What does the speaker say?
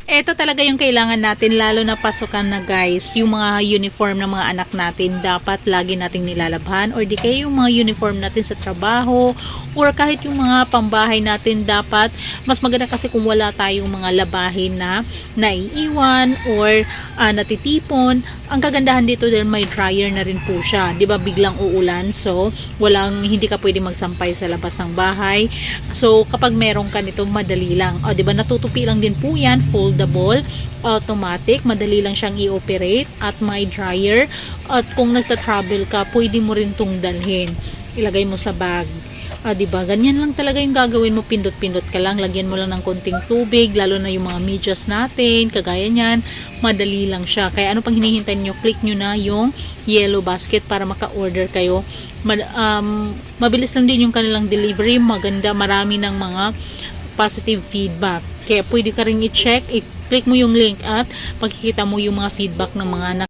Ito talaga yung kailangan natin, lalo na pasukan na guys. Yung mga uniform ng mga anak natin, dapat lagi nating nilalabhan. Or di kaya yung mga uniform natin sa trabaho, or kahit yung mga pambahay natin, dapat mas maganda kasi kung wala tayong mga labahin na naiiwan or natitipon. Ang kagandahan dito dahil may dryer na rin po siya. Di ba biglang uulan, so hindi ka pwede magsampay sa labas ng bahay. So kapag meron ka nito, madali lang. O di ba natutupi lang din po yan, foldable, automatic, madali lang siyang i-operate at may dryer. At kung nagta-travel ka, pwede mo rin tong dalhin. Ilagay mo sa bag. Diba? Ganyan lang talaga yung gagawin mo, pindot-pindot ka lang, lagyan mo lang ng konting tubig, lalo na yung mga medyas natin, kagaya niyan, madali lang siya. Kaya ano pang hinihintay nyo, click nyo na yung yellow basket para maka-order kayo. Mabilis lang din yung kanilang delivery, maganda, marami ng mga positive feedback. Kaya pwede ka rin i-check, i-click mo yung link at makikita mo yung mga feedback ng mga